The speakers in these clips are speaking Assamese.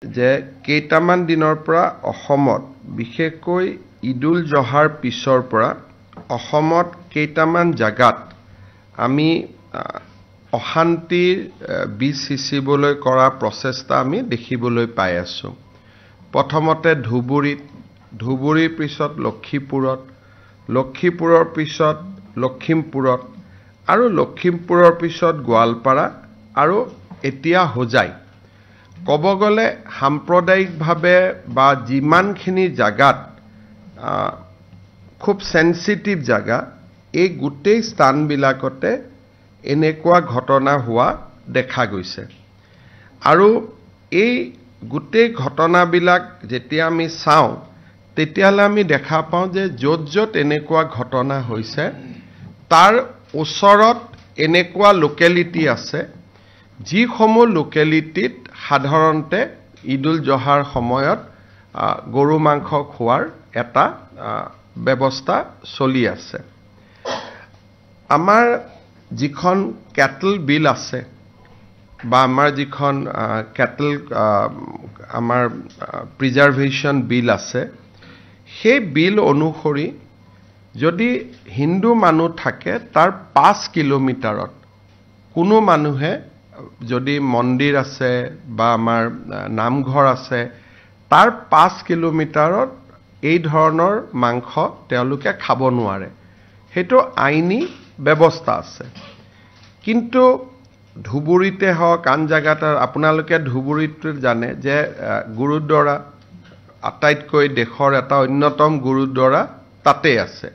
যে কেইটামান দিনৰ পৰা অসমত বিশেষকৈ ঈদুল জহাৰ পিছৰ পৰা অসমত কেইটামান জাগাত আমি অশান্তিৰ বীজ সিঁচিবলৈ কৰা প্ৰচেষ্টা আমি দেখিবলৈ পাই আছো। প্ৰথমতে ধুবুৰীৰ পিছত লক্ষীপুৰত, লক্ষীপুৰৰ পিছত লখিমপুৰত আৰু লখিমপুৰৰ পিছত গোৱালপাৰা আৰু এতিয়া হোজাই। ক'ব গ'লে সাম্প্ৰদায়িকভাৱে বা যিমানখিনি জাগাত খুব সেনসিটিভ জাগা, এই গোটেই স্থানবিলাকতে এনেকুৱা ঘটনা হোৱা দেখা গৈছে। আৰু এই গোটেই ঘটনাবিলাক যেতিয়া আমি চাওঁ তেতিয়ালে আমি দেখা পাওঁ যে য'ত য'ত এনেকুৱা ঘটনা হৈছে তাৰ ওচৰত এনেকুৱা লোকেলিটি আছে যিসমূহ লোকেলিটিত সাধাৰণতে ঈদুল জহাৰ সময়ত গৰু মাংস খোৱাৰ এটা ব্যৱস্থা চলি আছে। আমাৰ যিখন কেটল বিল আছে বা আমাৰ যিখন কেটল আমাৰ প্ৰিজাৰ্ভেশ্যন বিল আছে, সেই বিল অনুসৰি যদি হিন্দু মানুহ থাকে তাৰ 5 কিলোমিটাৰত কোনো মানুহে যদি মন্দিৰ আছে বা আমাৰ নামঘৰ আছে তাৰ 5 কিলোমিটাৰত এই ধৰণৰ মাংস তেওঁলোকে খাব নোৱাৰে। সেইটো আইনী ব্যৱস্থা আছে। কিন্তু ধুবুৰীতে হওক আন জাগাত আপোনালোকে ধুবুৰীত জানে যে গুৰুদ্বাৰা আটাইতকৈ দেশৰ এটা অন্যতম গুৰুদ্বাৰা তাতে আছে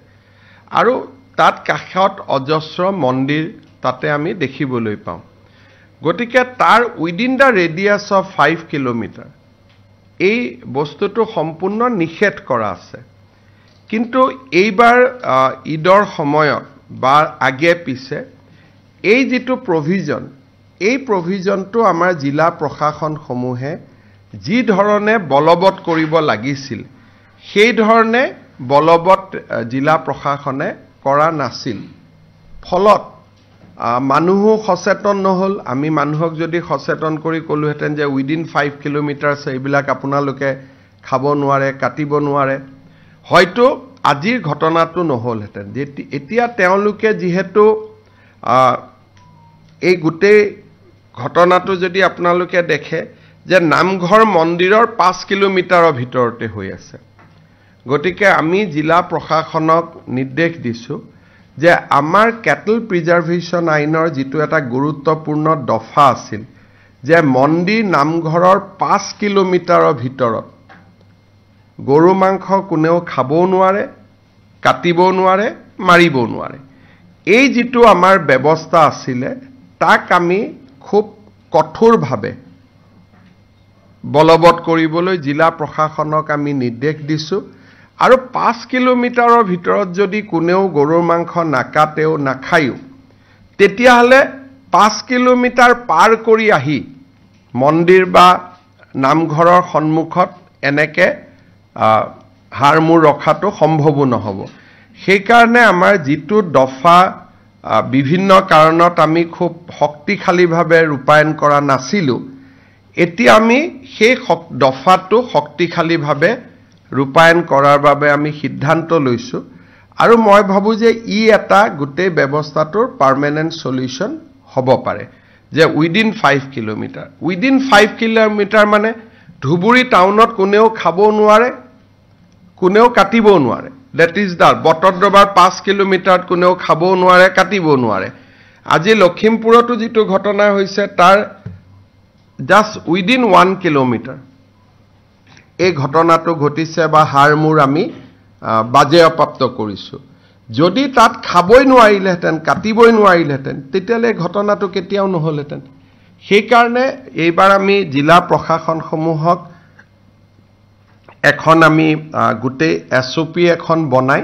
আৰু তাত কাষত অজস্ৰ মন্দিৰ তাতে আমি দেখিবলৈ পাওঁ। গতিকে তাৰ within the radius of 5 kilometre এই বস্তুটো সম্পূৰ্ণ নিষেধ কৰা আছে। কিন্তু এইবাৰ ঈদৰ সময়ত বা আগে পিছে এই যিটো প্ৰভিজন, এই প্ৰভিজনটো আমাৰ জিলা প্ৰশাসনসমূহে যি ধৰণে বলবৎ কৰিব লাগিছিল সেই ধৰণে বলবৎ জিলা প্ৰশাসনে কৰা নাছিল। ফলত মানুহো সচেতন নহল। আমি মানুহক যদি সচেতন কৰি ক'লোহেঁতেন যে উইদিন 5 কিলোমিটাৰ্ছ এইবিলাক আপোনালোকে খাব নোৱাৰে, কাটিব নোৱাৰে, হয়তো আজিৰ ঘটনাটো নহলহেঁতেন। এতিয়া তেওঁলোকে যিহেতু এই গোটেই ঘটনাটো যদি আপোনালোকে দেখে যে নামঘৰ মন্দিৰৰ 5 কিলোমিটাৰৰ ভিতৰতে হৈ আছে। গতিকে আমি জিলা প্ৰশাসনক নিৰ্দেশ দিছোঁ যে আমাৰ কেটল প্ৰিজাৰ্ভেশ্যন আইনৰ যিটো এটা গুৰুত্বপূৰ্ণ দফা আছিল যে মন্দিৰ নামঘৰৰ 5 কিলোমিটাৰৰ ভিতৰত গৰু মাংস কোনেও খাবও নোৱাৰে, কাটিবও নোৱাৰে, মাৰিবও নোৱাৰে। এই যিটো আমাৰ ব্যৱস্থা আছিলে তাক আমি খুব কঠোৰভাৱে বলবৎ কৰিবলৈ জিলা প্ৰশাসনক আমি নিৰ্দেশ দিছোঁ। আৰু 5 কিলোমিটাৰৰ ভিতৰত যদি কোনেও গৰুৰ মাংস নাকাটেও নাখায়ো তেতিয়াহ'লে 5 কিলোমিটাৰ পাৰ কৰি আহি মন্দিৰ বা নামঘৰৰ সন্মুখত এনেকে হাড়মূৰ ৰখাটো সম্ভৱো নহ'ব। সেইকাৰণে আমাৰ যিটো দফা বিভিন্ন কাৰণত আমি খুব শক্তিশালীভাৱে ৰূপায়ণ কৰা নাছিলোঁ, এতিয়া আমি সেই দফাটো শক্তিশালীভাৱে ৰূপায়ণ কৰাৰ বাবে আমি সিদ্ধান্ত লৈছোঁ। আৰু মই ভাবোঁ যে এটা গোটেই ব্যৱস্থাটোৰ পাৰ্মানেণ্ট সলিউশ্যন হ'ব পাৰে যে উইদিন 5 কিলোমিটাৰ। উইদিন 5 কিলোমিটাৰ মানে ধুবুৰী টাউনত কোনেও খাব নোৱাৰে, কোনেও কাটিবও নোৱাৰে। ডেট ইজ দ্য বটদ্ৰৱাৰ 5 কিলোমিটাৰত কোনেও খাবও নোৱাৰে, কাটিবও নোৱাৰে। আজি লখিমপুৰতো যিটো ঘটনা হৈছে তাৰ জাষ্ট উইদিন 1 কিলোমিটাৰ এই ঘটনাটো ঘটিছে বা হাড়মূৰ আমি বাজেয়াপ্ত কৰিছোঁ। যদি তাত খাবই নোৱাৰিলেহেঁতেন, কাটিবই নোৱাৰিলেহেঁতেন তেতিয়াহ'লে ঘটনাটো কেতিয়াও নহ'লহেঁতেন। সেইকাৰণে এইবাৰ আমি জিলা প্ৰশাসনসমূহক এখন আমি গোটেই SOP এখন বনাই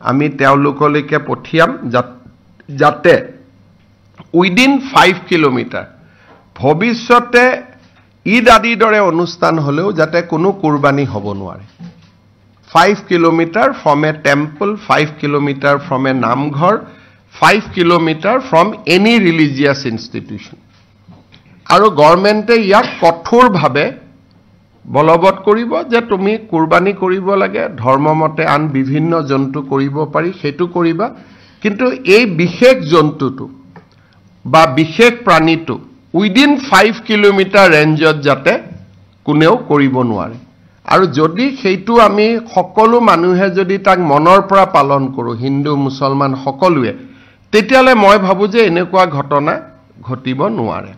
আমি তেওঁলোকলৈকে পঠিয়াম যাতে উইদিন 5 কিলোমিটাৰ ভৱিষ্যতে ঈদ আদিৰ দৰে অনুষ্ঠান হ'লেও যাতে কোনো কুৰবানী হ'ব নোৱাৰে। 5 kilometre from A temple, 5 kilometre from A namghar, 5 kilometre from any religious institution. আৰু গভৰ্ণমেণ্টে ইয়াক কঠোৰভাৱে বলবৎ কৰিব যে তুমি কুৰবানী কৰিব লাগে ধৰ্মমতে আন বিভিন্ন জন্তু কৰিব পাৰি সেইটো কৰিবা কিন্তু এই বিশেষ জন্তুটো বা বিশেষ প্ৰাণীটো উইদিন 5 কিলোমিটাৰ ৰেঞ্জত যাতে কোনেও কৰিব নোৱাৰে আৰু যদি সেইটো আমি সকলো মানুহে যদি তাক মনৰ পৰা পালন কৰো হিন্দু মুছলমান সকলোৱে তেতিয়ালে মই ভাবো যে এনেকুৱা ঘটনা ঘটিব নোৱাৰে